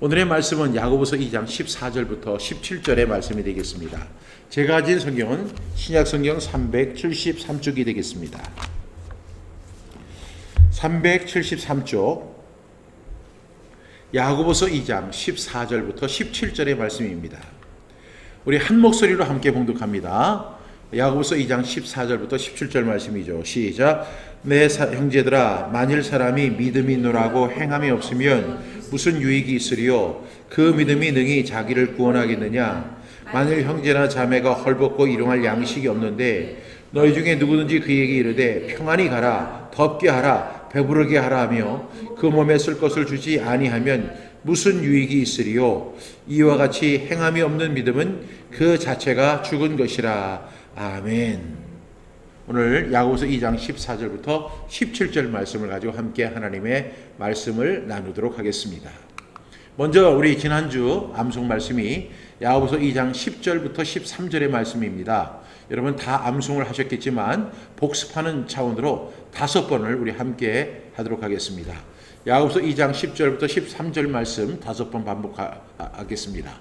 오늘의 말씀은 야고보서 2장 14절부터 17절의 말씀이 되겠습니다. 제가 가진 성경은 신약성경 373쪽이 되겠습니다. 373쪽 야고보서 2장 14절부터 17절의 말씀입니다. 우리 한 목소리로 함께 봉독합니다. 야고보서 2장 14절부터 17절 말씀이죠. 시작. 내 형제들아, 만일 사람이 믿음이 있노라고 행함이 없으면 무슨 유익이 있으리요? 그 믿음이 능히 자기를 구원하겠느냐? 만일 형제나 자매가 헐벗고 일용할 양식이 없는데 너희 중에 누구든지 그에게 이르되 평안히 가라, 덥게 하라, 배부르게 하라 하며 그 몸에 쓸 것을 주지 아니하면 무슨 유익이 있으리요? 이와 같이 행함이 없는 믿음은 그 자체가 죽은 것이라. 아멘. 오늘 야고보서 2장 14절부터 17절 말씀을 가지고 함께 하나님의 말씀을 나누도록 하겠습니다. 먼저 우리 지난주 암송 말씀이 야고보서 2장 10절부터 13절의 말씀입니다. 여러분 다 암송을 하셨겠지만 복습하는 차원으로 5번을 우리 함께 하도록 하겠습니다. 야고보서 2장 10절부터 13절 말씀 5번 반복하겠습니다.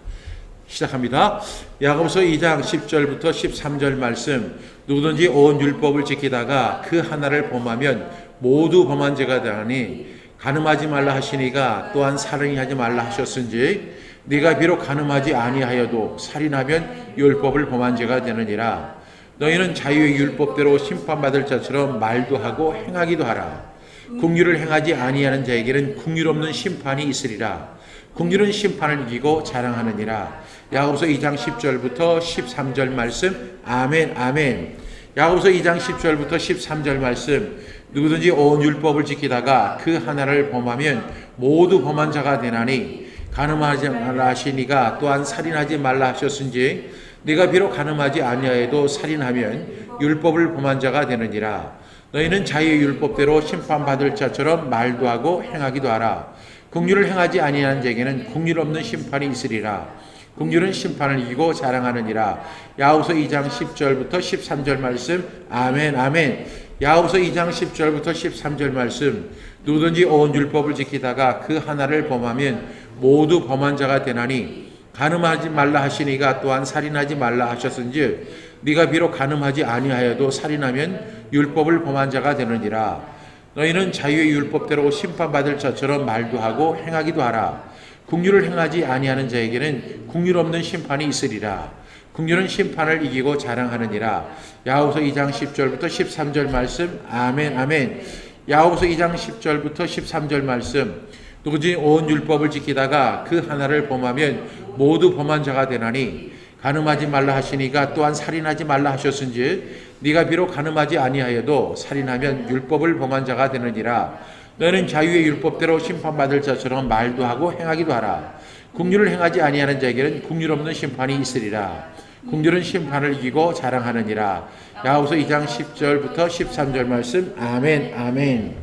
시작합니다. 야고보서 2장 10절부터 13절 말씀. 누구든지 온 율법을 지키다가 그 하나를 범하면 모두 범한 죄가 되나니 간음하지 말라 하시니가 또한 살인하지 말라 하셨은지 네가 비록 간음하지 아니하여도 살인하면 율법을 범한 죄가 되느니라. 너희는 자유의 율법대로 심판받을 자처럼 말도 하고 행하기도 하라. 긍휼을 행하지 아니하는 자에게는 긍휼 없는 심판이 있으리라. 긍휼은 심판을 이기고 자랑하느니라. 야고보서 2장 10절부터 13절 말씀. 아멘 아멘. 야고보서 2장 10절부터 13절 말씀. 누구든지 온 율법을 지키다가 그 하나를 범하면 모두 범한 자가 되나니 간음하지 말라 하시니가 또한 살인하지 말라 하셨은지 네가 비록 간음하지 아니하여도 살인하면 율법을 범한 자가 되느니라. 너희는 자유의 율법대로 심판받을 자처럼 말도 하고 행하기도 하라. 긍휼을 행하지 아니하는 자에게는 긍휼 없는 심판이 있으리라. 긍휼은 심판을 이기고 자랑하느니라. 야고보서 2장 10절부터 13절 말씀. 아멘 아멘. 야고보서 2장 10절부터 13절 말씀. 누구든지 온 율법을 지키다가 그 하나를 범하면 모두 범한 자가 되나니 간음하지 말라 하시니가 또한 살인하지 말라 하셨은즉 네가 비록 간음하지 아니하여도 살인하면 율법을 범한 자가 되느니라. 너희는 자유의 율법대로 심판받을 자처럼 말도 하고 행하기도 하라. 긍휼을 행하지 아니하는 자에게는 긍휼 없는 심판이 있으리라. 긍휼은 심판을 이기고 자랑하느니라. 야고보서 2장 10절부터 13절 말씀. 아멘 아멘. 야고보서 2장 10절부터 13절 말씀. 누구든지 온 율법을 지키다가 그 하나를 범하면 모두 범한 자가 되나니 간음하지 말라 하시니가 또한 살인하지 말라 하셨은즉 네가 비록 간음하지 아니하여도 살인하면 율법을 범한 자가 되느니라. 너는 자유의 율법대로 심판받을 자처럼 말도 하고 행하기도 하라. 긍휼을 행하지 아니하는 자에게는 긍휼 없는 심판이 있으리라. 긍휼은 심판을 이기고 자랑하느니라. 야고보서 2장 10절부터 13절 말씀. 아멘 아멘.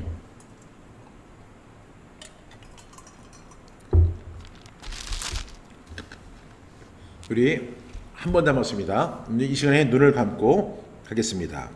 우리 한 번 남았습니다. 이 시간에 눈을 감고 하겠습니다.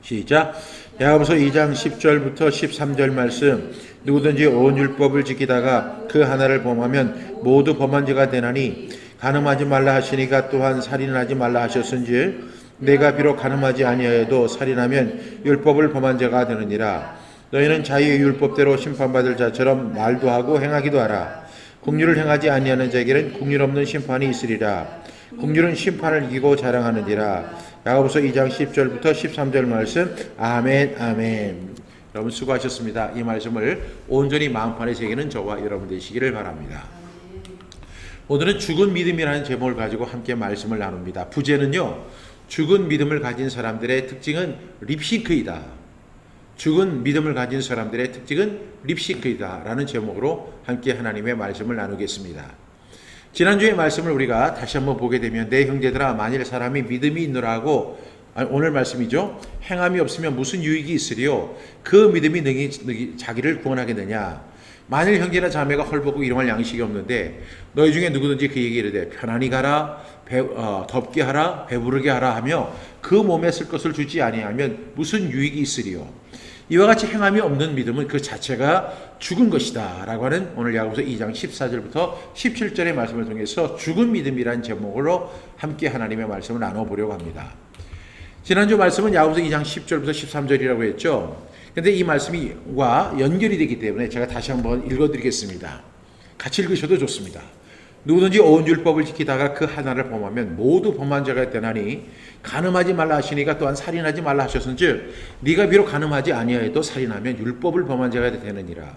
시작. 야고보서 2장 10절부터 13절 말씀. 누구든지 온 율법을 지키다가 그 하나를 범하면 모두 범한 자가 되나니 간음하지 말라 하시니가 또한 살인하지 말라 하셨은지 내가 비록 간음하지 아니하여도 살인하면 율법을 범한 자가 되느니라. 너희는 자유의 율법대로 심판받을 자처럼 말도 하고 행하기도 하라. 긍휼을 행하지 아니하는 자에게는 긍휼 없는 심판이 있으리라. 긍휼은 심판을 이기고 자랑하느니라. 야고보서 2장 10절부터 13절 말씀. 아멘 아멘. 여러분 수고하셨습니다. 이 말씀을 온전히 마음판에 새기는 저와 여러분 되시기를 바랍니다. 오늘은 죽은 믿음이라는 제목을 가지고 함께 말씀을 나눕니다. 부제는요, 죽은 믿음을 가진 사람들의 특징은 립싱크이다. 죽은 믿음을 가진 사람들의 특징은 립싱크이다 라는 제목으로 함께 하나님의 말씀을 나누겠습니다. 지난주의 말씀을 우리가 다시 한번 보게 되면 내 형제들아, 만일 사람이 믿음이 있노라고, 오늘 말씀이죠. 행함이 없으면 무슨 유익이 있으리요? 그 믿음이 능히 자기를 구원하겠느냐? 만일 형제나 자매가 헐벗고 일용할 양식이 없는데 너희 중에 누구든지 그에게 이르되 편안히 가라, 덥게 하라, 배부르게 하라 하며 그 몸에 쓸 것을 주지 아니하면 무슨 유익이 있으리요? 이와 같이 행함이 없는 믿음은 그 자체가 죽은 것이다 라고 하는 오늘 야고보서 2장 14절부터 17절의 말씀을 통해서 죽은 믿음이라는 제목으로 함께 하나님의 말씀을 나눠보려고 합니다. 지난주 말씀은 야고보서 2장 10절부터 13절이라고 했죠. 그런데 이 말씀과 연결이 되기 때문에 제가 다시 한번 읽어드리겠습니다. 같이 읽으셔도 좋습니다. 누구든지 온 율법을 지키다가 그 하나를 범하면 모두 범한 자가 되나니 간음하지 말라 하시니가 또한 살인하지 말라 하셨은즉 네가 비록 간음하지 아니하여도 살인하면 율법을 범한 자가 되느니라.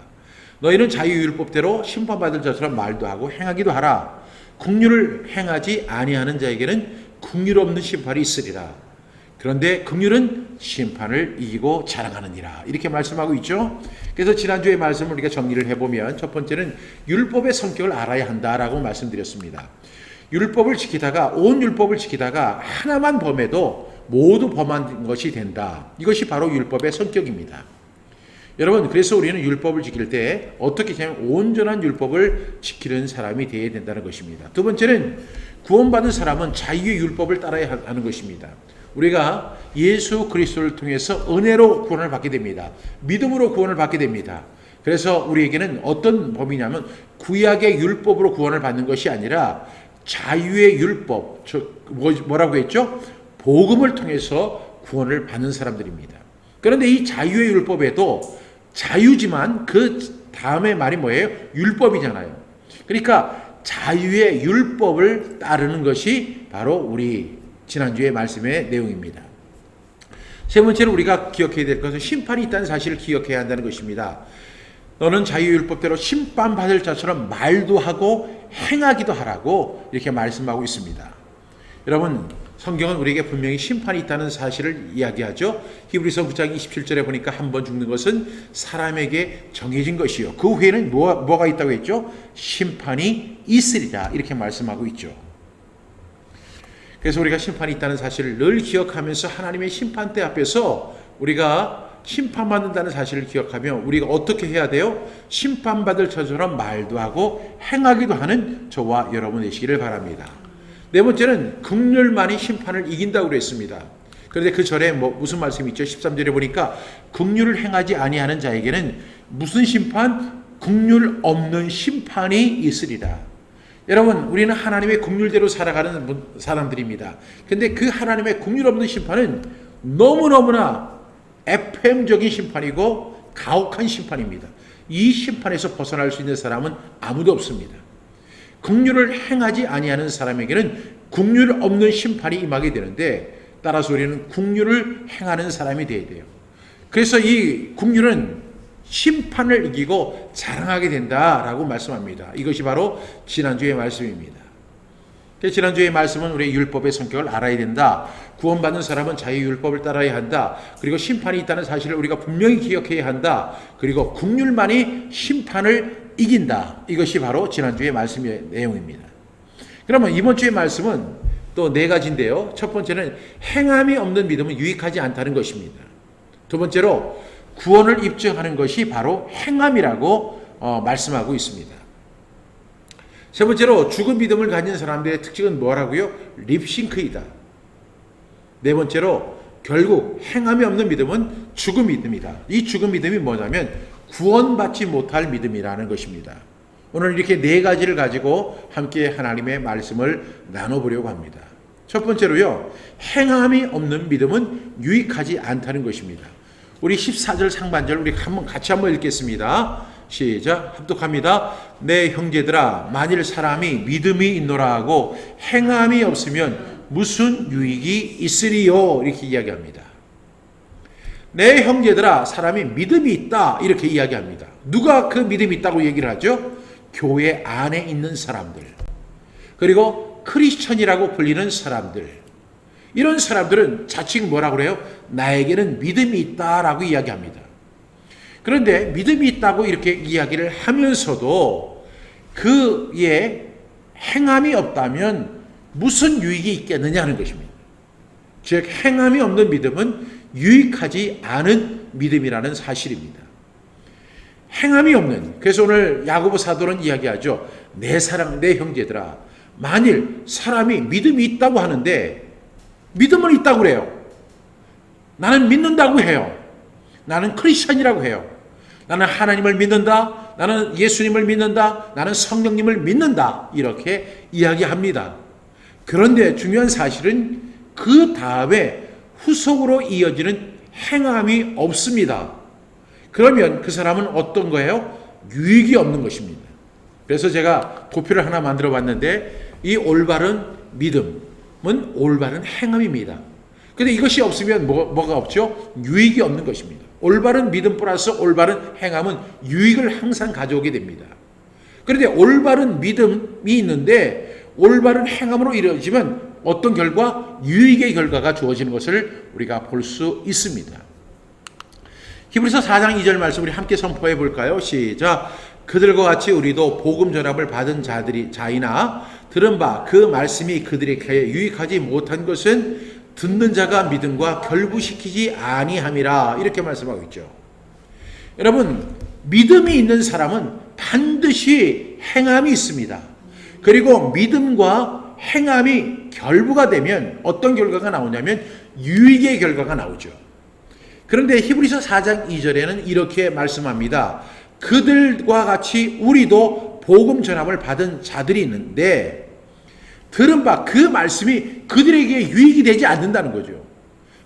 너희는 자유율법대로 심판받을 자처럼 말도 하고 행하기도 하라. 긍휼을 행하지 아니하는 자에게는 긍휼 없는 심판이 있으리라. 그런데 긍휼은 심판을 이기고 자랑하느니라. 이렇게 말씀하고 있죠. 그래서 지난주의 말씀을 우리가 정리를 해보면 첫 번째는 율법의 성격을 알아야 한다라고 말씀드렸습니다. 율법을 지키다가 온 율법을 지키다가 하나만 범해도 모두 범한 것이 된다. 이것이 바로 율법의 성격입니다. 여러분, 그래서 우리는 율법을 지킬 때 어떻게 하면 온전한 율법을 지키는 사람이 되어야 된다는 것입니다. 두 번째는 구원받은 사람은 자유의 율법을 따라야 하는 것입니다. 우리가 예수 그리스도를 통해서 은혜로 구원을 받게 됩니다. 믿음으로 구원을 받게 됩니다. 그래서 우리에게는 어떤 법이냐면 구약의 율법으로 구원을 받는 것이 아니라 자유의 율법, 뭐라고 했죠? 복음을 통해서 구원을 받는 사람들입니다. 그런데 이 자유의 율법에도 자유지만 그 다음에 말이 뭐예요? 율법이잖아요. 그러니까 자유의 율법을 따르는 것이 바로 우리 지난주의 말씀의 내용입니다. 세 번째로 우리가 기억해야 될 것은 심판이 있다는 사실을 기억해야 한다는 것입니다. 너는 자유율법대로 심판받을 자처럼 말도 하고 행하기도 하라고 이렇게 말씀하고 있습니다. 여러분, 성경은 우리에게 분명히 심판이 있다는 사실을 이야기하죠. 히브리서 9장 27절에 보니까 한 번 죽는 것은 사람에게 정해진 것이요. 그 후에는 뭐가 있다고 했죠? 심판이 있으리라. 이렇게 말씀하고 있죠. 그래서 우리가 심판이 있다는 사실을 늘 기억하면서 하나님의 심판대 앞에서 우리가 심판받는다는 사실을 기억하며 우리가 어떻게 해야 돼요? 심판받을 자처럼 말도 하고 행하기도 하는 저와 여러분 되시기를 바랍니다. 네 번째는 긍휼만이 심판을 이긴다고 그랬습니다. 그런데 그 절에 무슨 말씀이 있죠? 13절에 보니까 긍휼을 행하지 아니하는 자에게는 무슨 심판? 긍휼 없는 심판이 있으리라. 여러분, 우리는 하나님의 긍휼대로 살아가는 사람들입니다. 그런데 그 하나님의 긍휼 없는 심판은 너무너무나 에phem적인 심판이고 가혹한 심판입니다. 이 심판에서 벗어날 수 있는 사람은 아무도 없습니다. 긍휼을 행하지 아니하는 사람에게는 긍휼 없는 심판이 임하게 되는데 따라서 우리는 긍휼을 행하는 사람이 되어야 돼요. 그래서 이 긍휼은 심판을 이기고 자랑하게 된다라고 말씀합니다. 이것이 바로 지난주의 말씀입니다. 지난주의 말씀은 우리의 율법의 성격을 알아야 된다. 구원받는 사람은 자유율법을 따라야 한다. 그리고 심판이 있다는 사실을 우리가 분명히 기억해야 한다. 그리고 긍휼만이 심판을 이긴다. 이것이 바로 지난주의 말씀의 내용입니다. 그러면 이번 주의 말씀은 또 네 가지인데요. 첫 번째는 행함이 없는 믿음은 유익하지 않다는 것입니다. 두 번째로 구원을 입증하는 것이 바로 행함이라고 말씀하고 있습니다. 세 번째로 죽은 믿음을 가진 사람들의 특징은 뭐라고요? 립싱크이다. 네 번째로 결국 행함이 없는 믿음은 죽은 믿음이다. 이 죽은 믿음이 뭐냐면 구원받지 못할 믿음이라는 것입니다. 오늘 이렇게 네 가지를 가지고 함께 하나님의 말씀을 나눠보려고 합니다. 첫 번째로요, 행함이 없는 믿음은 유익하지 않다는 것입니다. 우리 14절 상반절 우리 같이 한번 읽겠습니다. 시작. 합독합니다. 내 형제들아, 만일 사람이 믿음이 있노라 하고 행함이 없으면 무슨 유익이 있으리요? 이렇게 이야기합니다. 내 형제들아, 사람이 믿음이 있다 이렇게 이야기합니다. 누가 그 믿음이 있다고 얘기를 하죠? 교회 안에 있는 사람들, 그리고 크리스천이라고 불리는 사람들. 이런 사람들은 자칭 뭐라고 그래요? 나에게는 믿음이 있다라고 이야기합니다. 그런데 믿음이 있다고 이렇게 이야기를 하면서도 그의 행함이 없다면 무슨 유익이 있겠느냐는 것입니다. 즉 행함이 없는 믿음은 유익하지 않은 믿음이라는 사실입니다. 행함이 없는, 그래서 오늘 야고보 사도는 이야기하죠. 내 사랑, 내 형제들아, 만일 사람이 믿음이 있다고 하는데 믿음은 있다고 그래요. 나는 믿는다고 해요. 나는 크리스천이라고 해요. 나는 하나님을 믿는다. 나는 예수님을 믿는다. 나는 성령님을 믿는다. 이렇게 이야기합니다. 그런데 중요한 사실은 그 다음에 후속으로 이어지는 행함이 없습니다. 그러면 그 사람은 어떤 거예요? 유익이 없는 것입니다. 그래서 제가 도표를 하나 만들어 봤는데 이 올바른 믿음은 올바른 행함입니다. 근데 이것이 없으면 뭐가 없죠? 유익이 없는 것입니다. 올바른 믿음 플러스 올바른 행함은 유익을 항상 가져오게 됩니다. 그런데 올바른 믿음이 있는데 올바른 행함으로 이루어지면 어떤 결과? 유익의 결과가 주어지는 것을 우리가 볼 수 있습니다. 히브리서 4장 2절 말씀 우리 함께 선포해 볼까요? 시작. 그들과 같이 우리도 복음 전합을 받은 자이나 들은 바 그 말씀이 그들에게 유익하지 못한 것은 듣는 자가 믿음과 결부시키지 아니함이라. 이렇게 말씀하고 있죠. 여러분, 믿음이 있는 사람은 반드시 행함이 있습니다. 그리고 믿음과 행함이 결부가 되면 어떤 결과가 나오냐면 유익의 결과가 나오죠. 그런데 히브리서 4장 2절에는 이렇게 말씀합니다. 그들과 같이 우리도 복음 전함을 받은 자들이 있는데 들은 바 그 말씀이 그들에게 유익이 되지 않는다는 거죠.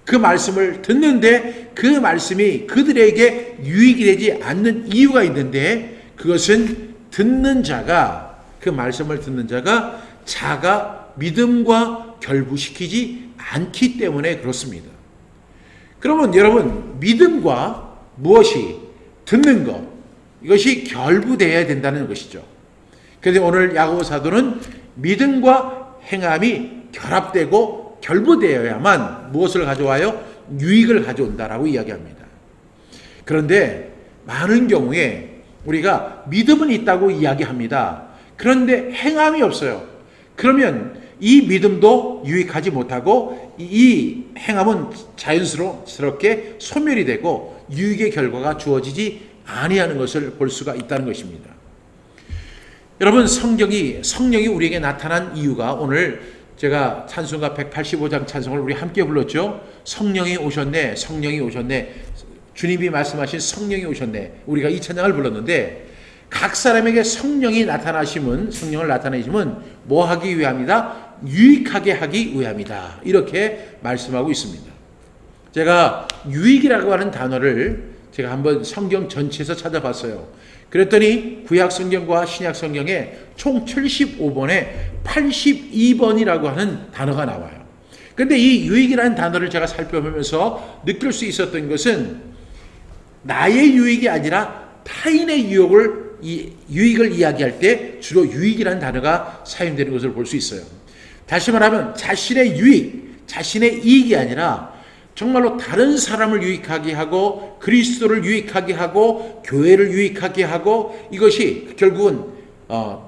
그 말씀을 듣는데 그 말씀이 그들에게 유익이 되지 않는 이유가 있는데 그것은 듣는 자가, 그 말씀을 듣는 자가 자가 믿음과 결부시키지 않기 때문에 그렇습니다. 그러면 여러분, 믿음과 무엇이 듣는 것, 이것이 결부되어야 된다는 것이죠. 그래서 오늘 야고보 사도는 믿음과 행함이 결합되고 결부되어야만 무엇을 가져와요? 유익을 가져온다라고 이야기합니다. 그런데 많은 경우에 우리가 믿음은 있다고 이야기합니다. 그런데 행함이 없어요. 그러면 이 믿음도 유익하지 못하고 이 행함은 자연스럽게 소멸이 되고 유익의 결과가 주어지지 아니하는 것을 볼 수가 있다는 것입니다. 여러분, 성령이 우리에게 나타난 이유가 오늘 제가 찬송가 185장 찬송을 우리 함께 불렀죠. 성령이 오셨네, 성령이 오셨네. 주님이 말씀하신 성령이 오셨네. 우리가 이 찬양을 불렀는데 각 사람에게 성령을 나타내심은 뭐 하기 위함이다? 유익하게 하기 위함이다. 이렇게 말씀하고 있습니다. 제가 유익이라고 하는 단어를 제가 한번 성경 전체에서 찾아봤어요. 그랬더니 구약 성경과 신약 성경에 총 75번에 82번이라고 하는 단어가 나와요. 그런데 이 유익이라는 단어를 제가 살펴보면서 느낄 수 있었던 것은 나의 유익이 아니라 타인의 유익을 이야기할 때 주로 유익이라는 단어가 사용되는 것을 볼 수 있어요. 다시 말하면 자신의 유익, 자신의 이익이 아니라 정말로 다른 사람을 유익하게 하고 그리스도를 유익하게 하고 교회를 유익하게 하고 이것이 결국은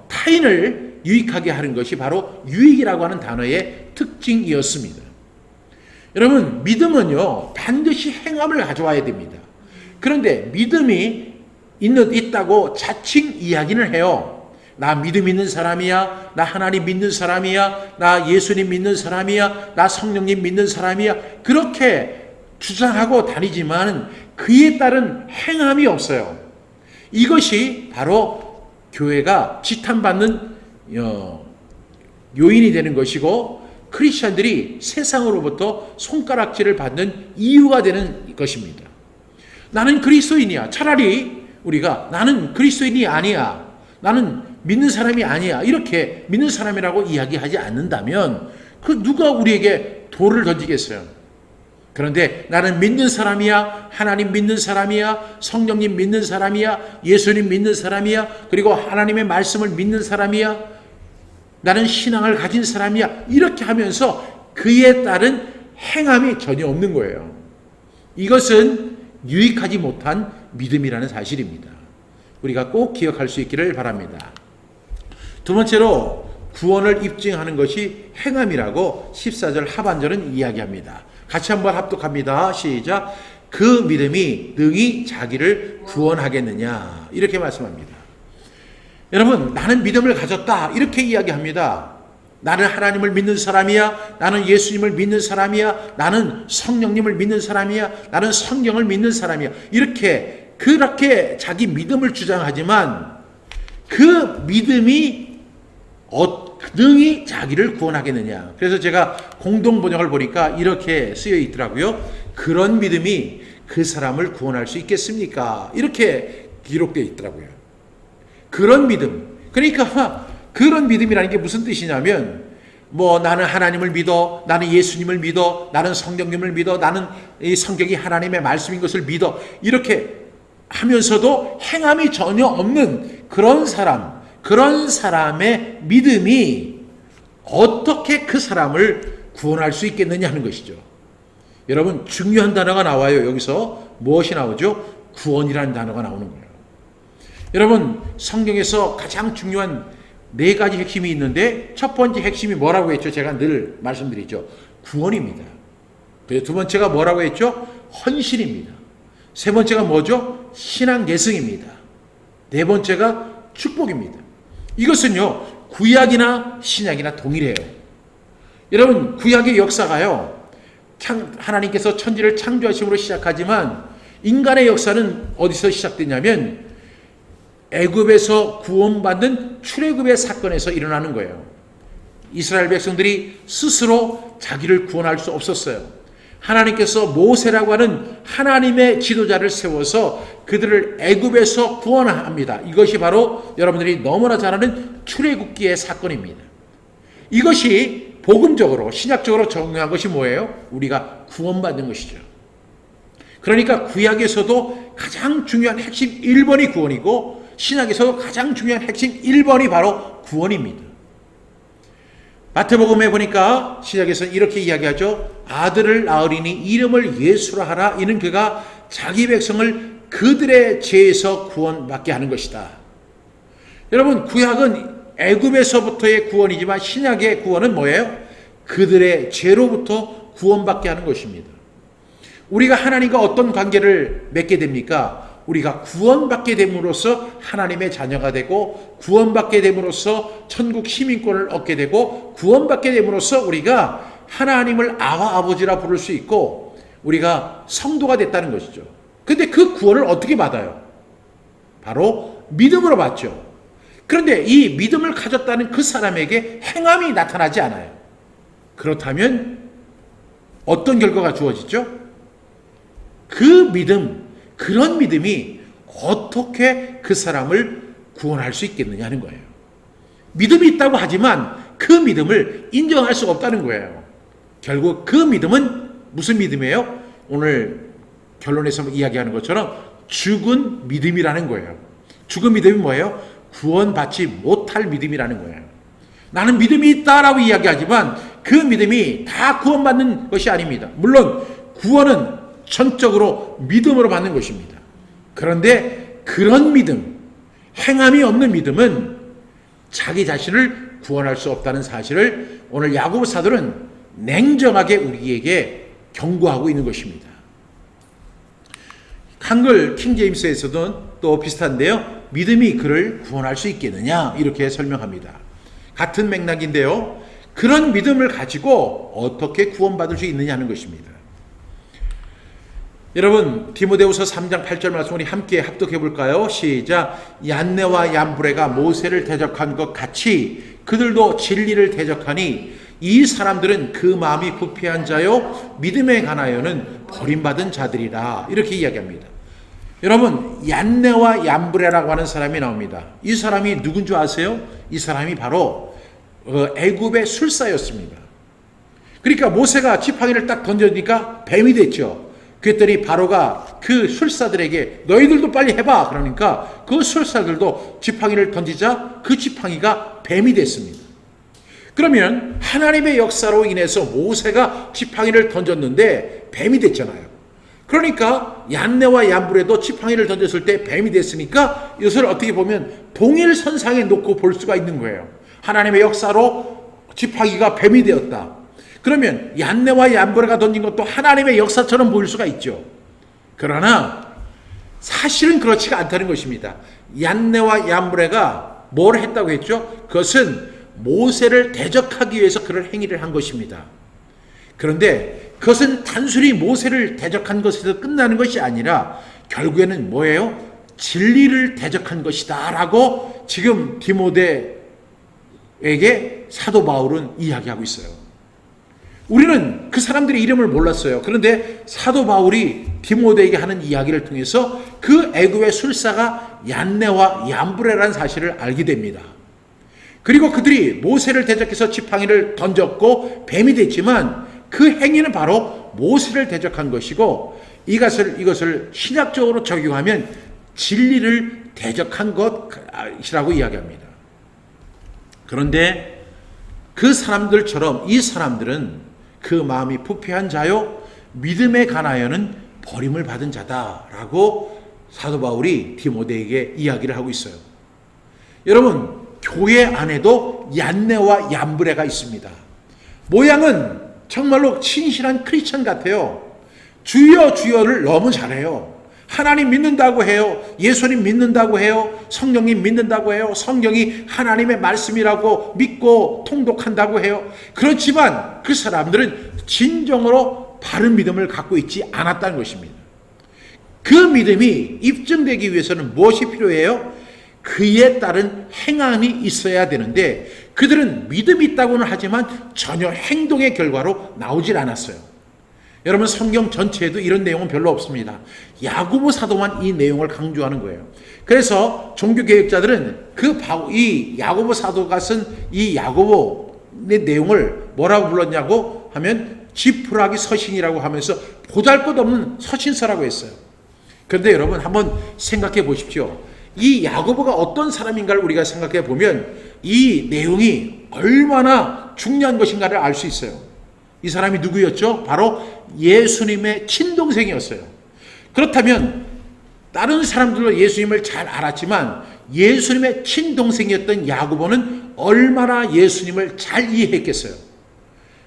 타인을 유익하게 하는 것이 바로 유익이라고 하는 단어의 특징이었습니다. 여러분, 믿음은요 반드시 행함을 가져와야 됩니다. 그런데 믿음이 있다고 자칭 이야기는 해요. 나 믿음 있는 사람이야. 나 하나님 믿는 사람이야. 나 예수님 믿는 사람이야. 나 성령님 믿는 사람이야. 그렇게 주장하고 다니지만 그에 따른 행함이 없어요. 이것이 바로 교회가 지탄받는 요인이 되는 것이고 크리스천들이 세상으로부터 손가락질을 받는 이유가 되는 것입니다. 나는 그리스도인이야. 차라리 우리가 나는 그리스도인이 아니야. 나는 믿는 사람이 아니야. 이렇게 믿는 사람이라고 이야기하지 않는다면 그 누가 우리에게 돌을 던지겠어요? 그런데 나는 믿는 사람이야. 하나님 믿는 사람이야. 성령님 믿는 사람이야. 예수님 믿는 사람이야. 그리고 하나님의 말씀을 믿는 사람이야. 나는 신앙을 가진 사람이야. 이렇게 하면서 그에 따른 행함이 전혀 없는 거예요. 이것은 유익하지 못한 믿음이라는 사실입니다. 우리가 꼭 기억할 수 있기를 바랍니다. 두 번째로 구원을 입증하는 것이 행함이라고 14절 하반절은 이야기합니다. 같이 한번 합독합니다. 시작. 그 믿음이 능히 자기를 구원하겠느냐 이렇게 말씀합니다. 여러분, 나는 믿음을 가졌다 이렇게 이야기합니다. 나는 하나님을 믿는 사람이야. 나는 예수님을 믿는 사람이야. 나는 성령님을 믿는 사람이야. 나는 성경을 믿는 사람이야. 그렇게 자기 믿음을 주장하지만 그 믿음이 능히 자기를 구원하겠느냐. 그래서 제가 공동 번역을 보니까 이렇게 쓰여 있더라고요. 그런 믿음이 그 사람을 구원할 수 있겠습니까? 이렇게 기록되어 있더라고요. 그런 믿음. 그러니까 그런 믿음이라는 게 무슨 뜻이냐면 나는 하나님을 믿어, 나는 예수님을 믿어, 나는 성령님을 믿어, 나는 이 성경이 하나님의 말씀인 것을 믿어, 이렇게 하면서도 행함이 전혀 없는 그런 사람의 믿음이 어떻게 그 사람을 구원할 수 있겠느냐 하는 것이죠. 여러분, 중요한 단어가 나와요. 여기서 무엇이 나오죠? 구원이라는 단어가 나오는 거예요. 여러분, 성경에서 가장 중요한 4가지 핵심이 있는데 첫 번째 핵심이 뭐라고 했죠? 제가 늘 말씀드리죠. 구원입니다. 그리고 두 번째가 뭐라고 했죠? 헌신입니다. 세 번째가 뭐죠? 신앙 계승입니다. 네 번째가 축복입니다. 이것은요, 구약이나 신약이나 동일해요. 여러분, 구약의 역사가요, 하나님께서 천지를 창조하심으로 시작하지만 인간의 역사는 어디서 시작되냐면 애굽에서 구원받는 출애굽의 사건에서 일어나는 거예요. 이스라엘 백성들이 스스로 자기를 구원할 수 없었어요. 하나님께서 모세라고 하는 하나님의 지도자를 세워서 그들을 애굽에서 구원합니다. 이것이 바로 여러분들이 너무나 잘 아는 출애굽기의 사건입니다. 이것이 복음적으로 신약적으로 적용한 것이 뭐예요? 우리가 구원받는 것이죠. 그러니까 구약에서도 가장 중요한 핵심 1번이 구원이고 신약에서도 가장 중요한 핵심 1번이 바로 구원입니다. 마태복음에 보니까 시작에서는 이렇게 이야기하죠. 아들을 낳으리니 이름을 예수라 하라. 이는 그가 자기 백성을 그들의 죄에서 구원받게 하는 것이다. 여러분, 구약은 애굽에서부터의 구원이지만 신약의 구원은 뭐예요? 그들의 죄로부터 구원받게 하는 것입니다. 우리가 하나님과 어떤 관계를 맺게 됩니까? 우리가 구원받게 됨으로써 하나님의 자녀가 되고 구원받게 됨으로써 천국 시민권을 얻게 되고 구원받게 됨으로써 우리가 하나님을 아와 아버지라 부를 수 있고 우리가 성도가 됐다는 것이죠. 근데 그 구원을 어떻게 받아요? 바로 믿음으로 받죠. 그런데 이 믿음을 가졌다는 그 사람에게 행함이 나타나지 않아요. 그렇다면 어떤 결과가 주어지죠? 그런 믿음이 어떻게 그 사람을 구원할 수 있겠느냐 하는 거예요. 믿음이 있다고 하지만 그 믿음을 인정할 수가 없다는 거예요. 결국 그 믿음은 무슨 믿음이에요? 오늘 결론에서 이야기하는 것처럼 죽은 믿음이라는 거예요. 죽은 믿음이 뭐예요? 구원받지 못할 믿음이라는 거예요. 나는 믿음이 있다라고 이야기하지만 그 믿음이 다 구원받는 것이 아닙니다. 물론 구원은 전적으로 믿음으로 받는 것입니다. 그런데 그런 믿음, 행함이 없는 믿음은 자기 자신을 구원할 수 없다는 사실을 오늘 야고보 사도는 냉정하게 우리에게 경고하고 있는 것입니다. 한글 킹제임스에서도 또 비슷한데요. 믿음이 그를 구원할 수 있겠느냐 이렇게 설명합니다. 같은 맥락인데요. 그런 믿음을 가지고 어떻게 구원받을 수 있느냐 하는 것입니다. 여러분, 디모데후서 3장 8절 말씀 우리 함께 합독해 볼까요? 시작. 얀네와 얀브레가 모세를 대적한 것 같이 그들도 진리를 대적하니 이 사람들은 그 마음이 부패한 자요 믿음에 관하여는 버림받은 자들이라. 이렇게 이야기합니다. 여러분, 얀네와 얀브레라고 하는 사람이 나옵니다. 이 사람이 누군 줄 아세요? 이 사람이 바로 애굽의 술사였습니다. 그러니까 모세가 지팡이를 딱 던져니까 뱀이 됐죠. 그랬더니 바로가 그 술사들에게 너희들도 빨리 해봐. 그러니까 그 술사들도 지팡이를 던지자 그 지팡이가 뱀이 됐습니다. 그러면 하나님의 역사로 인해서 모세가 지팡이를 던졌는데 뱀이 됐잖아요. 그러니까 얀네와 얀브레도 지팡이를 던졌을 때 뱀이 됐으니까 이것을 어떻게 보면 동일선상에 놓고 볼 수가 있는 거예요. 하나님의 역사로 지팡이가 뱀이 되었다. 그러면 얀네와 얀브레가 던진 것도 하나님의 역사처럼 보일 수가 있죠. 그러나 사실은 그렇지가 않다는 것입니다. 얀네와 얀브레가 뭘 했다고 했죠? 그것은 모세를 대적하기 위해서 그런 행위를 한 것입니다. 그런데 그것은 단순히 모세를 대적한 것에서 끝나는 것이 아니라 결국에는 뭐예요? 진리를 대적한 것이다 라고 지금 디모데에게 사도 바울은 이야기하고 있어요. 우리는 그 사람들의 이름을 몰랐어요. 그런데 사도 바울이 디모데에게 하는 이야기를 통해서 그 애굽의 술사가 얀네와 얀브레라는 사실을 알게 됩니다. 그리고 그들이 모세를 대적해서 지팡이를 던졌고 뱀이 됐지만 그 행위는 바로 모세를 대적한 것이고 이것을 신학적으로 적용하면 진리를 대적한 것이라고 이야기합니다. 그런데 그 사람들처럼 이 사람들은 그 마음이 부패한 자요 믿음에 관하여는 버림을 받은 자다라고 사도 바울이 디모데에게 이야기를 하고 있어요. 여러분, 교회 안에도 얀네와 얀브레가 있습니다. 모양은 정말로 신실한 크리스천 같아요. 주여 주여를 너무 잘해요. 하나님 믿는다고 해요. 예수님 믿는다고 해요. 성령님 믿는다고 해요. 성경이 하나님의 말씀이라고 믿고 통독한다고 해요. 그렇지만 그 사람들은 진정으로 바른 믿음을 갖고 있지 않았다는 것입니다. 그 믿음이 입증되기 위해서는 무엇이 필요해요? 그에 따른 행함이 있어야 되는데 그들은 믿음이 있다고는 하지만 전혀 행동의 결과로 나오질 않았어요. 여러분, 성경 전체에도 이런 내용은 별로 없습니다. 야고보 사도만 이 내용을 강조하는 거예요. 그래서 종교개혁자들은 이 야고보 사도가 쓴 이 야고보의 내용을 뭐라고 불렀냐고 하면 지푸라기 서신이라고 하면서 보잘것없는 서신서라고 했어요. 그런데 여러분, 한번 생각해 보십시오. 이 야고보가 어떤 사람인가를 우리가 생각해 보면 이 내용이 얼마나 중요한 것인가를 알 수 있어요. 이 사람이 누구였죠? 바로 예수님의 친동생이었어요. 그렇다면 다른 사람들도 예수님을 잘 알았지만 예수님의 친동생이었던 야고보는 얼마나 예수님을 잘 이해했겠어요.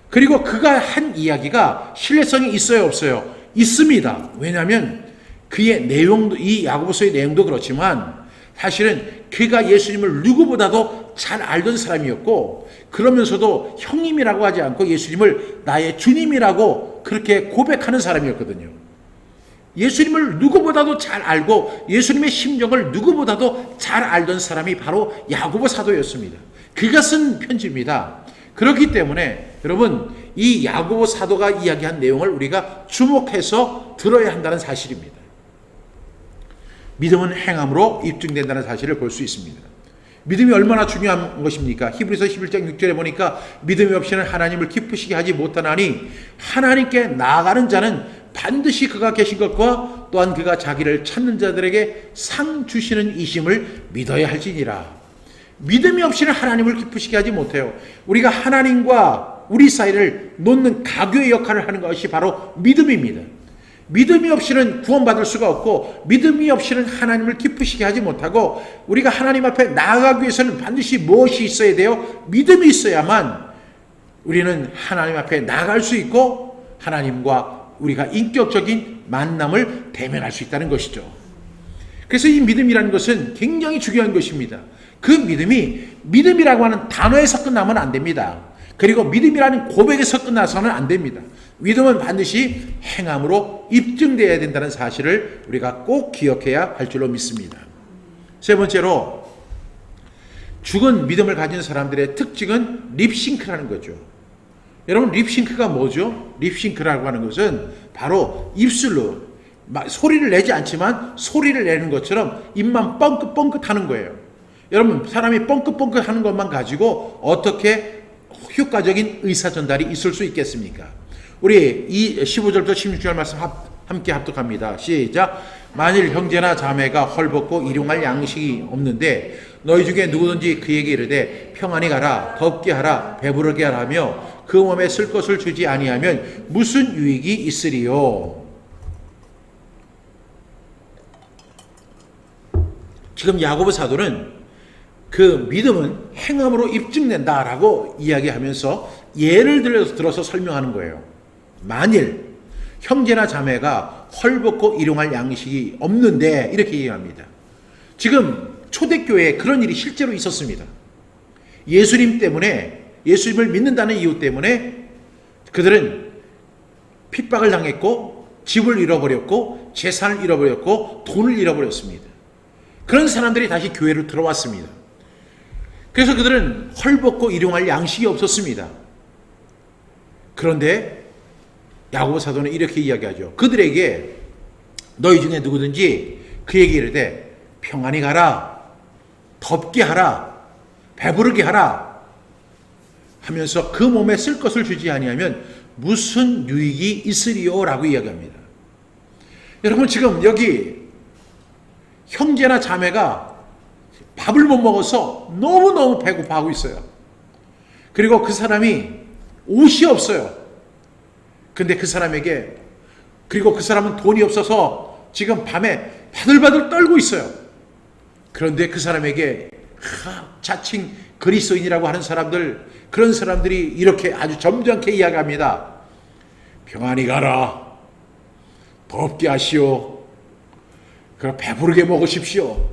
그리고 그가 한 이야기가 신뢰성이 있어요, 없어요? 있습니다. 왜냐하면 그의 내용도, 이 야고보서의 내용도 그렇지만 사실은 그가 예수님을 누구보다도 잘 알던 사람이었고 그러면서도 형님이라고 하지 않고 예수님을 나의 주님이라고 그렇게 고백하는 사람이었거든요. 예수님을 누구보다도 잘 알고 예수님의 심정을 누구보다도 잘 알던 사람이 바로 야고보 사도였습니다. 그가 쓴 편지입니다. 그렇기 때문에 여러분, 이 야고보 사도가 이야기한 내용을 우리가 주목해서 들어야 한다는 사실입니다. 믿음은 행함으로 입증된다는 사실을 볼 수 있습니다. 믿음이 얼마나 중요한 것입니까? 히브리서 11장 6절에 보니까 믿음이 없이는 하나님을 기쁘시게 하지 못하나니 하나님께 나아가는 자는 반드시 그가 계신 것과 또한 그가 자기를 찾는 자들에게 상 주시는 이심을 믿어야 할지니라. 믿음이 없이는 하나님을 기쁘시게 하지 못해요. 우리가 하나님과 우리 사이를 놓는 가교의 역할을 하는 것이 바로 믿음입니다. 믿음이 없이는 구원받을 수가 없고 믿음이 없이는 하나님을 기쁘시게 하지 못하고 우리가 하나님 앞에 나아가기 위해서는 반드시 무엇이 있어야 돼요? 믿음이 있어야만 우리는 하나님 앞에 나아갈 수 있고 하나님과 우리가 인격적인 만남을 대면할 수 있다는 것이죠. 그래서 이 믿음이라는 것은 굉장히 중요한 것입니다. 그 믿음이 믿음이라고 하는 단어에서 끝나면 안 됩니다. 그리고 믿음이라는 고백에서 끝나서는 안 됩니다. 믿음은 반드시 행함으로 입증되어야 된다는 사실을 우리가 꼭 기억해야 할 줄로 믿습니다. 세 번째로, 죽은 믿음을 가진 사람들의 특징은 립싱크라는 거죠. 여러분, 립싱크가 뭐죠? 립싱크라고 하는 것은 바로 입술로 소리를 내지 않지만 소리를 내는 것처럼 입만 뻥긋뻥긋 하는 거예요. 여러분, 사람이 뻥긋뻥긋 하는 것만 가지고 어떻게 효과적인 의사 전달이 있을 수 있겠습니까? 우리 이 15절부터 16절 말씀 함께 합독합니다. 시작. 만일 형제나 자매가 헐벗고 일용할 양식이 없는데 너희 중에 누구든지 그에게 이르되 평안히 가라, 덥게 하라, 배부르게 하라며 그 몸에 쓸 것을 주지 아니하면 무슨 유익이 있으리요? 지금 야고보 사도는 그 믿음은 행함으로 입증된다라고 이야기하면서 예를 들어서 설명하는 거예요. 만일 형제나 자매가 헐벗고 일용할 양식이 없는데 이렇게 얘기합니다. 지금 초대교회에 그런 일이 실제로 있었습니다. 예수님 때문에, 예수님을 믿는다는 이유 때문에 그들은 핍박을 당했고 집을 잃어버렸고 재산을 잃어버렸고 돈을 잃어버렸습니다. 그런 사람들이 다시 교회로 들어왔습니다. 그래서 그들은 헐벗고 일용할 양식이 없었습니다. 그런데 야고보 사도는 이렇게 이야기하죠. 그들에게 너희 중에 누구든지 그에게 이르되 평안히 가라, 덥게 하라, 배부르게 하라 하면서 그 몸에 쓸 것을 주지 아니하면 무슨 유익이 있으리요? 라고 이야기합니다. 여러분, 지금 여기 형제나 자매가 밥을 못 먹어서 너무너무 배고파하고 있어요. 그리고 그 사람이 옷이 없어요. 근데 그 사람에게, 그리고 그 사람은 돈이 없어서 지금 밤에 바들바들 떨고 있어요. 그런데 그 사람에게 자칭 그리스도인이라고 하는 사람들, 그런 사람들이 이렇게 아주 점잖게 이야기합니다. 평안히 가라, 덥게 하시오, 그럼 배부르게 먹으십시오.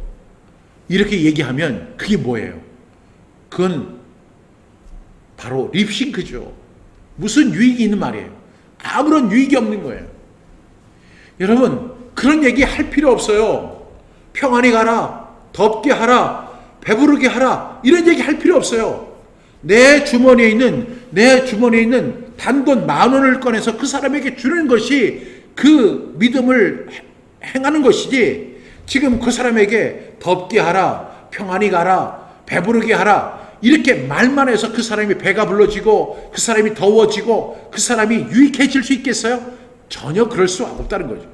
이렇게 얘기하면 그게 뭐예요? 그건 바로 립싱크죠. 무슨 유익이 있는 말이에요? 아무런 유익이 없는 거예요. 여러분, 그런 얘기 할 필요 없어요. 평안히 가라, 덥게 하라, 배부르게 하라, 이런 얘기 할 필요 없어요. 내 주머니에 있는 단돈 10,000원을 꺼내서 그 사람에게 주는 것이 그 믿음을 행하는 것이지, 지금 그 사람에게 덥게 하라, 평안히 가라, 배부르게 하라 이렇게 말만 해서 그 사람이 배가 불러지고 그 사람이 더워지고 그 사람이 유익해질 수 있겠어요? 전혀 그럴 수 없다는 거죠.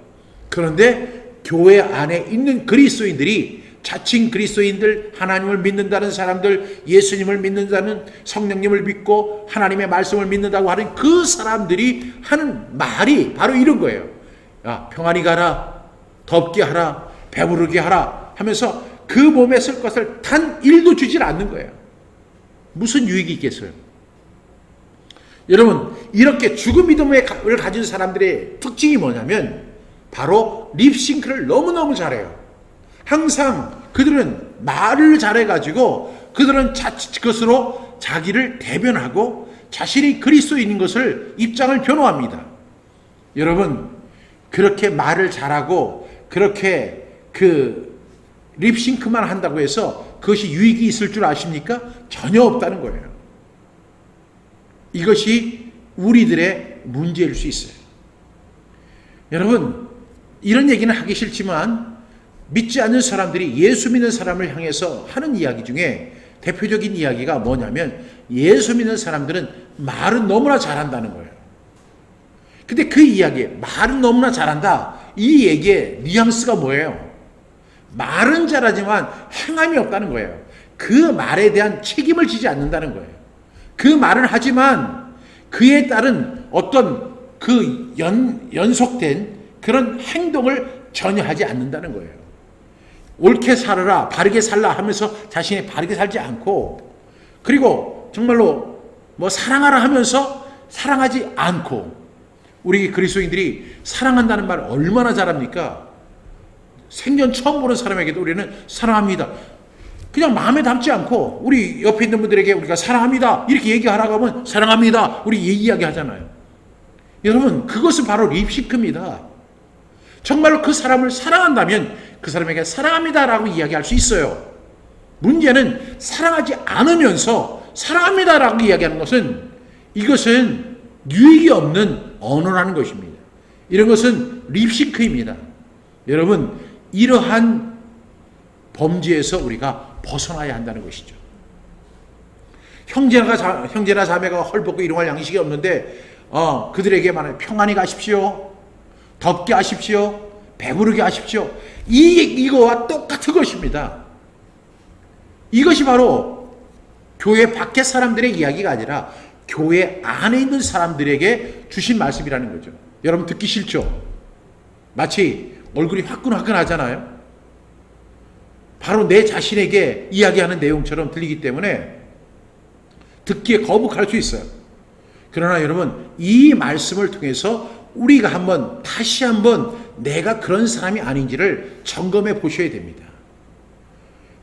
그런데 교회 안에 있는 그리스도인들이, 자칭 그리스도인들, 하나님을 믿는다는 사람들, 예수님을 믿는다는, 성령님을 믿고 하나님의 말씀을 믿는다고 하는 그 사람들이 하는 말이 바로 이런 거예요. 야, 평안히 가라, 덥게 하라, 배부르게 하라 하면서 그 몸에 쓸 것을 단 1도 주질 않는 거예요. 무슨 유익이 있겠어요? 여러분, 이렇게 죽은 믿음을 가진 사람들의 특징이 뭐냐면 바로 립싱크를 너무너무 잘해요. 항상 그들은 말을 잘해가지고 그들은 그것으로 자기를 대변하고 자신이 그리스도인인 것을 입장을 변호합니다. 여러분, 그렇게 말을 잘하고 그렇게 그 립싱크만 한다고 해서 그것이 유익이 있을 줄 아십니까? 전혀 없다는 거예요. 이것이 우리들의 문제일 수 있어요. 여러분, 이런 얘기는 하기 싫지만 믿지 않는 사람들이 예수 믿는 사람을 향해서 하는 이야기 중에 대표적인 이야기가 뭐냐면, 예수 믿는 사람들은 말은 너무나 잘한다는 거예요. 근데 그 이야기에 말은 너무나 잘한다, 이 얘기의 뉘앙스가 뭐예요? 말은 잘하지만 행함이 없다는 거예요. 그 말에 대한 책임을 지지 않는다는 거예요. 그 말은 하지만 그에 따른 어떤 그 연속된 그런 행동을 전혀 하지 않는다는 거예요. 옳게 살아라, 바르게 살라 하면서 자신이 바르게 살지 않고, 그리고 정말로 뭐 사랑하라 하면서 사랑하지 않고, 우리 그리스도인들이 사랑한다는 말 얼마나 잘합니까? 생전 처음 보는 사람에게도 우리는 사랑합니다, 그냥 마음에 담지 않고 우리 옆에 있는 분들에게 우리가 사랑합니다 이렇게 얘기하라고 하면 사랑합니다 우리 이야기 하잖아요. 여러분, 그것은 바로 립싱크입니다. 정말로 그 사람을 사랑한다면 그 사람에게 사랑합니다 라고 이야기할 수 있어요. 문제는 사랑하지 않으면서 사랑합니다 라고 이야기하는 것은, 이것은 유익이 없는 언어라는 것입니다. 이런 것은 립싱크입니다. 여러분, 이러한 범죄에서 우리가 벗어나야 한다는 것이죠. 형제나 자매가 헐벗고 일용할 양식이 없는데 그들에게 말하는 평안히 가십시오, 덥게 하십시오, 배부르게 하십시오, 이거와 똑같은 것입니다. 이것이 바로 교회 밖의 사람들의 이야기가 아니라 교회 안에 있는 사람들에게 주신 말씀이라는 거죠. 여러분, 듣기 싫죠? 마치 얼굴이 화끈화끈하잖아요. 바로 내 자신에게 이야기하는 내용처럼 들리기 때문에 듣기에 거북할 수 있어요. 그러나 여러분, 이 말씀을 통해서 우리가 다시 한번 내가 그런 사람이 아닌지를 점검해 보셔야 됩니다.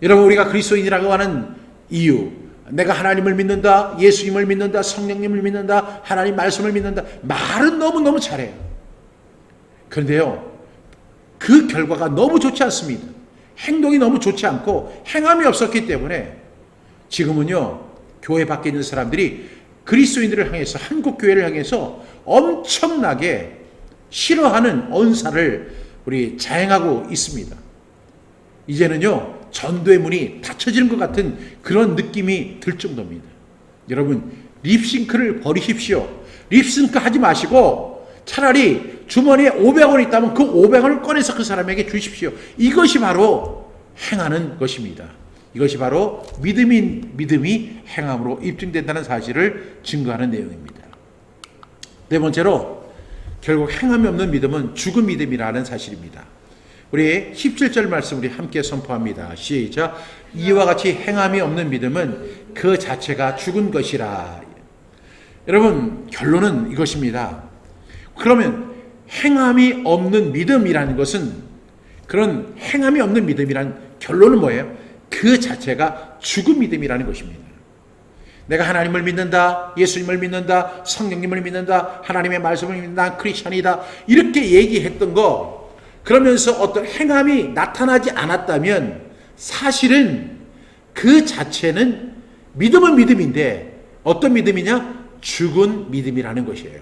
여러분, 우리가 그리스도인이라고 하는 이유, 내가 하나님을 믿는다, 예수님을 믿는다, 성령님을 믿는다, 하나님 말씀을 믿는다. 말은 너무너무 잘해요. 그런데요, 그 결과가 너무 좋지 않습니다. 행동이 너무 좋지 않고 행함이 없었기 때문에 지금은요, 교회 밖에 있는 사람들이 그리스도인들을 향해서, 한국 교회를 향해서 엄청나게 싫어하는 언사를 우리 자행하고 있습니다. 이제는요, 전도의 문이 닫혀지는 것 같은 그런 느낌이 들 정도입니다. 여러분, 립싱크를 버리십시오. 립싱크 하지 마시고 차라리 주머니에 500원 있다면 그 500원을 꺼내서 그 사람에게 주십시오. 이것이 바로 행하는 것입니다. 이것이 바로 믿음이 행함으로 입증된다는 사실을 증거하는 내용입니다. 네 번째로, 결국 행함이 없는 믿음은 죽은 믿음이라는 사실입니다. 우리 17절 말씀 우리 함께 선포합니다. 시작. 이와 같이 행함이 없는 믿음은 그 자체가 죽은 것이라. 여러분, 결론은 이것입니다. 그러면 행함이 없는 믿음이라는 것은, 그런 행함이 없는 믿음이라는 결론은 뭐예요? 그 자체가 죽은 믿음이라는 것입니다. 내가 하나님을 믿는다, 예수님을 믿는다, 성령님을 믿는다, 하나님의 말씀을 믿는다, 크리스찬이다, 이렇게 얘기했던 거, 그러면서 어떤 행함이 나타나지 않았다면 사실은 그 자체는 믿음은 믿음인데 어떤 믿음이냐? 죽은 믿음이라는 것이에요.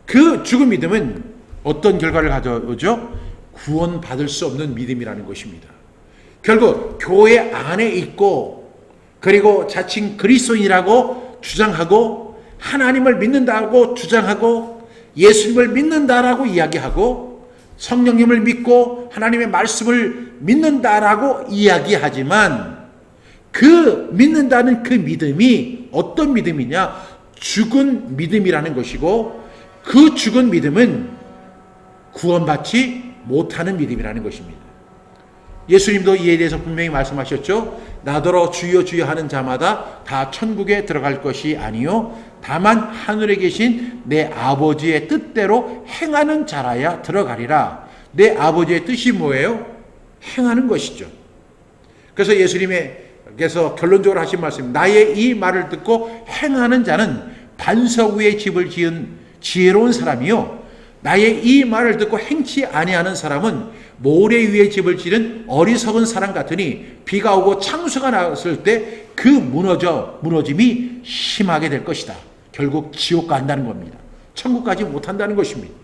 그 죽은 믿음은 어떤 결과를 가져오죠? 구원받을 수 없는 믿음이라는 것입니다. 결국 교회 안에 있고, 그리고 자칭 그리스도인이라고 주장하고, 하나님을 믿는다고 주장하고, 예수님을 믿는다라고 이야기하고, 성령님을 믿고 하나님의 말씀을 믿는다라고 이야기하지만 그 믿는다는 그 믿음이 어떤 믿음이냐? 죽은 믿음이라는 것이고, 그 죽은 믿음은 구원받지 못하는 믿음이라는 것입니다. 예수님도 이에 대해서 분명히 말씀하셨죠. 나더러 주여 주여 하는 자마다 다 천국에 들어갈 것이 아니요 다만 하늘에 계신 내 아버지의 뜻대로 행하는 자라야 들어가리라. 내 아버지의 뜻이 뭐예요? 행하는 것이죠. 그래서 예수님께서 결론적으로 하신 말씀, 나의 이 말을 듣고 행하는 자는 반석 위에 집을 지은 지혜로운 사람이요 나의 이 말을 듣고 행치 아니하는 사람은 모래 위에 집을 지은 어리석은 사람 같으니 비가 오고 창수가 났을 때 그 무너짐이 심하게 될 것이다. 결국 지옥 간다는 겁니다. 천국 가지 못한다는 것입니다.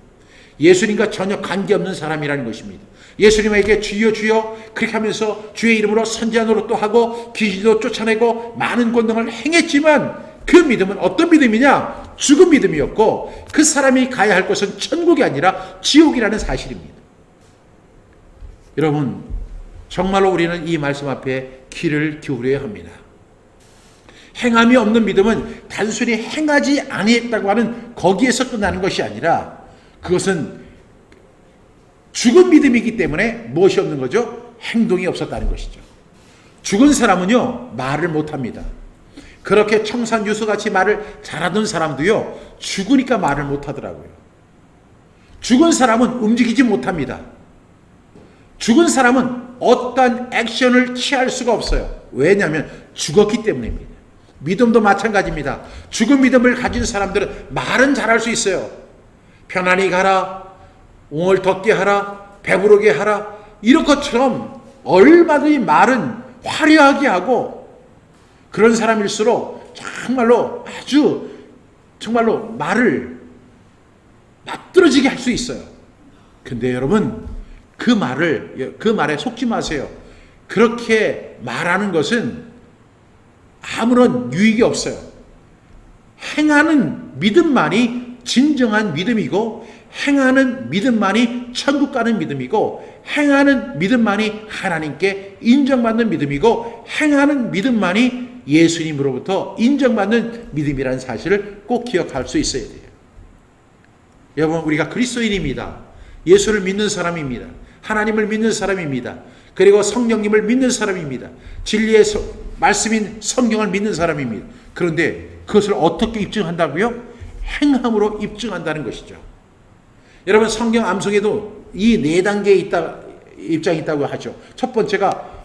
예수님과 전혀 관계없는 사람이라는 것입니다. 예수님에게 주여 주여 그렇게 하면서 주의 이름으로 선지자 노릇도 하고 귀신도 쫓아내고 많은 권능을 행했지만 그 믿음은 어떤 믿음이냐? 죽은 믿음이었고 그 사람이 가야 할 곳은 천국이 아니라 지옥이라는 사실입니다. 여러분, 정말로 우리는 이 말씀 앞에 귀를 기울여야 합니다. 행함이 없는 믿음은 단순히 행하지 아니했다고 하는 거기에서 끝나는 것이 아니라 그것은 죽은 믿음이기 때문에 무엇이 없는 거죠? 행동이 없었다는 것이죠. 죽은 사람은요, 말을 못합니다. 그렇게 청산유수같이 말을 잘하던 사람도요, 죽으니까 말을 못하더라고요. 죽은 사람은 움직이지 못합니다. 죽은 사람은 어떤 액션을 취할 수가 없어요. 왜냐하면 죽었기 때문입니다. 믿음도 마찬가지입니다. 죽은 믿음을 가진 사람들은 말은 잘할 수 있어요. 편안히 가라, 옹을 덮게 하라, 배부르게 하라, 이런 것처럼 얼마든지 말은 화려하게 하고 그런 사람일수록 정말로 말을 납들어지게 할 수 있어요. 근데 여러분, 그 말에 속지 마세요. 그렇게 말하는 것은 아무런 유익이 없어요. 행하는 믿음만이 진정한 믿음이고, 행하는 믿음만이 천국 가는 믿음이고, 행하는 믿음만이 하나님께 인정받는 믿음이고, 행하는 믿음만이 예수님으로부터 인정받는 믿음이라는 사실을 꼭 기억할 수 있어야 돼요. 여러분, 우리가 그리스도인입니다. 예수를 믿는 사람입니다. 하나님을 믿는 사람입니다. 그리고 성령님을 믿는 사람입니다. 진리의 말씀인 성경을 믿는 사람입니다. 그런데 그것을 어떻게 입증한다고요? 행함으로 입증한다는 것이죠. 여러분, 성경 암송에도 이 네 단계의 입장이 있다고 하죠. 첫 번째가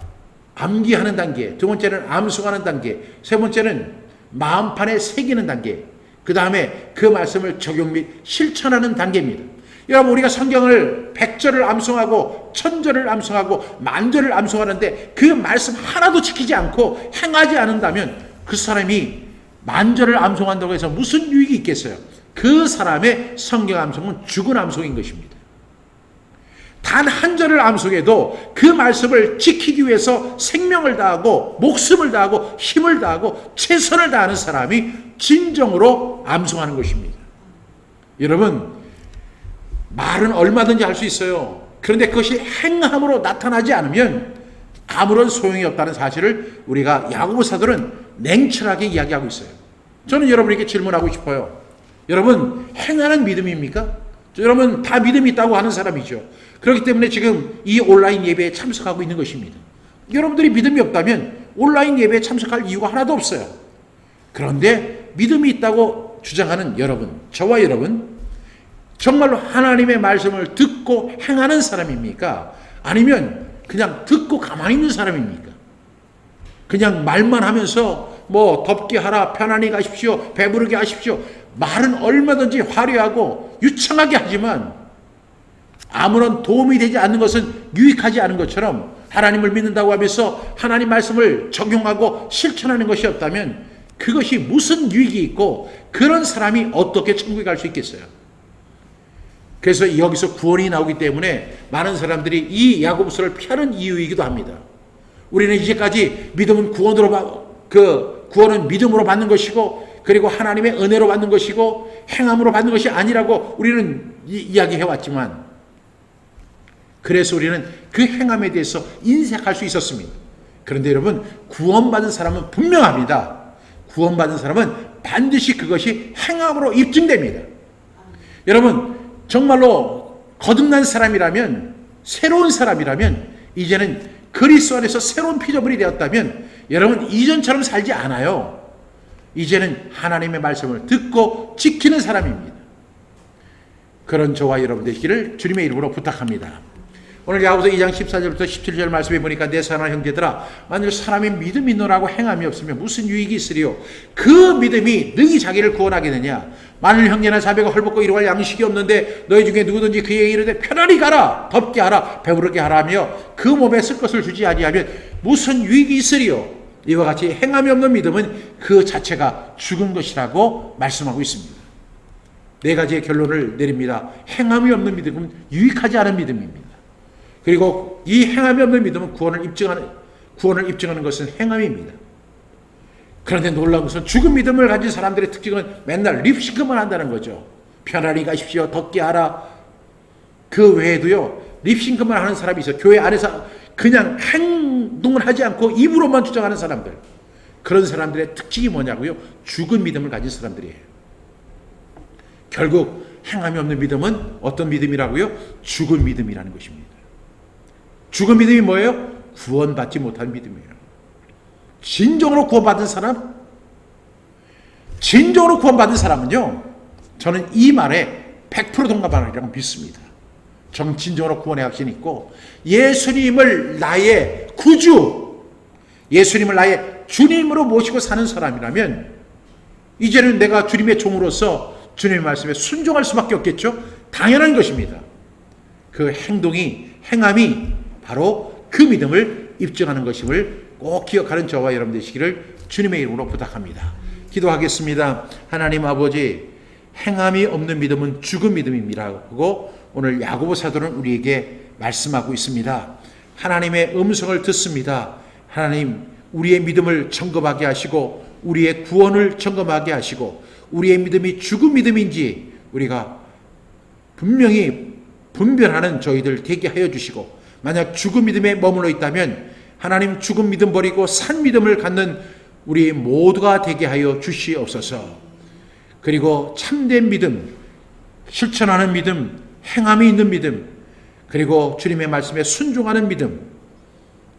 암기하는 단계, 두 번째는 암송하는 단계, 세 번째는 마음판에 새기는 단계, 그 다음에 그 말씀을 적용 및 실천하는 단계입니다. 여러분, 우리가 성경을 100절을 암송하고 1000절을 암송하고 10,000절을 암송하는데 그 말씀 하나도 지키지 않고 행하지 않는다면 그 사람이 10,000절을 암송한다고 해서 무슨 유익이 있겠어요? 그 사람의 성경 암송은 죽은 암송인 것입니다. 단 한 절을 암송해도 그 말씀을 지키기 위해서 생명을 다하고 목숨을 다하고 힘을 다하고 최선을 다하는 사람이 진정으로 암송하는 것입니다. 여러분, 말은 얼마든지 할 수 있어요. 그런데 그것이 행함으로 나타나지 않으면 아무런 소용이 없다는 사실을 우리가 야고보 사도는 냉철하게 이야기하고 있어요. 저는 여러분에게 질문하고 싶어요. 여러분, 행하는 믿음입니까? 여러분 다 믿음이 있다고 하는 사람이죠. 그렇기 때문에 지금 이 온라인 예배에 참석하고 있는 것입니다. 여러분들이 믿음이 없다면 온라인 예배에 참석할 이유가 하나도 없어요. 그런데 믿음이 있다고 주장하는 여러분, 저와 여러분, 정말로 하나님의 말씀을 듣고 행하는 사람입니까? 아니면 그냥 듣고 가만히 있는 사람입니까? 그냥 말만 하면서 뭐 덥게 하라, 편안히 가십시오, 배부르게 하십시오. 말은 얼마든지 화려하고 유창하게 하지만 아무런 도움이 되지 않는 것은 유익하지 않은 것처럼 하나님을 믿는다고 하면서 하나님 말씀을 적용하고 실천하는 것이 없다면 그것이 무슨 유익이 있고 그런 사람이 어떻게 천국에 갈 수 있겠어요? 그래서 여기서 구원이 나오기 때문에 많은 사람들이 이 야고보서를 피하는 이유이기도 합니다. 우리는 이제까지 믿음은 구원은 믿음으로 받는 것이고 그리고 하나님의 은혜로 받는 것이고 행함으로 받는 것이 아니라고 우리는 이야기해왔지만 그래서 우리는 그 행함에 대해서 인색할 수 있었습니다. 그런데 여러분, 구원받은 사람은 분명합니다. 구원받은 사람은 반드시 그것이 행함으로 입증됩니다. 여러분, 정말로 거듭난 사람이라면, 새로운 사람이라면, 이제는 그리스도 안에서 새로운 피조물이 되었다면 여러분 이전처럼 살지 않아요. 이제는 하나님의 말씀을 듣고 지키는 사람입니다. 그런 저와 여러분 되시기를 주님의 이름으로 부탁합니다. 오늘 야고보서 2장 14절부터 17절 말씀에 보니까 내 사랑하는 형제들아, 만일 사람이 믿음이 있노라고 행함이 없으면 무슨 유익이 있으리요? 그 믿음이 능히 자기를 구원하겠느냐? 만일 형제나 자매가 헐벗고 이루할 양식이 없는데 너희 중에 누구든지 그에게 이르되 편안히 가라, 덥게 하라, 배부르게 하라며 그 몸에 쓸 것을 주지 아니하면 무슨 유익이 있으리요? 이와 같이 행함이 없는 믿음은 그 자체가 죽은 것이라고 말씀하고 있습니다. 네 가지의 결론을 내립니다. 행함이 없는 믿음은 유익하지 않은 믿음입니다. 그리고 이 행함이 없는 믿음은 구원을 입증하는 것은 행함입니다. 그런데 놀라운 것은 죽은 믿음을 가진 사람들의 특징은 맨날 립싱크만 한다는 거죠. 편안히 가십시오, 덥게 하라. 그 외에도요, 립싱크만 하는 사람이 있어요. 교회 안에서 그냥 행동을 하지 않고 입으로만 주장하는 사람들. 그런 사람들의 특징이 뭐냐고요? 죽은 믿음을 가진 사람들이에요. 결국 행함이 없는 믿음은 어떤 믿음이라고요? 죽은 믿음이라는 것입니다. 죽은 믿음이 뭐예요? 구원받지 못한 믿음이에요. 진정으로 구원받은 사람은요, 저는 이 말에 100% 동감하리라고 믿습니다. 전 진정으로 구원의 확신이 있고 예수님을 나의 구주, 예수님을 나의 주님으로 모시고 사는 사람이라면 이제는 내가 주님의 종으로서 주님의 말씀에 순종할 수밖에 없겠죠. 당연한 것입니다. 그 행함이 바로 그 믿음을 입증하는 것임을 꼭 기억하는 저와 여러분 되시기를 주님의 이름으로 부탁합니다. 기도하겠습니다. 하나님 아버지, 행함이 없는 믿음은 죽은 믿음입니다고 오늘 야고보 사도는 우리에게 말씀하고 있습니다. 하나님의 음성을 듣습니다. 하나님, 우리의 믿음을 점검하게 하시고 우리의 구원을 점검하게 하시고 우리의 믿음이 죽은 믿음인지 우리가 분명히 분별하는 저희들 되게 하여 주시고, 만약 죽은 믿음에 머물러 있다면 하나님 죽은 믿음 버리고 산 믿음을 갖는 우리 모두가 되게 하여 주시옵소서. 그리고 참된 믿음, 실천하는 믿음, 행함이 있는 믿음, 그리고 주님의 말씀에 순종하는 믿음,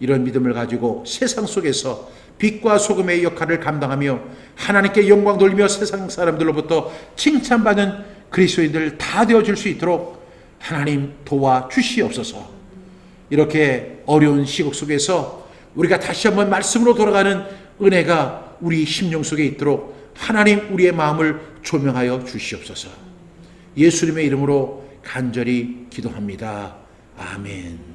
이런 믿음을 가지고 세상 속에서 빛과 소금의 역할을 감당하며 하나님께 영광 돌리며 세상 사람들로부터 칭찬받는 그리스도인들 다 되어줄 수 있도록 하나님 도와 주시옵소서. 이렇게 어려운 시국 속에서 우리가 다시 한번 말씀으로 돌아가는 은혜가 우리 심령 속에 있도록 하나님 우리의 마음을 조명하여 주시옵소서. 예수님의 이름으로 간절히 기도합니다. 아멘.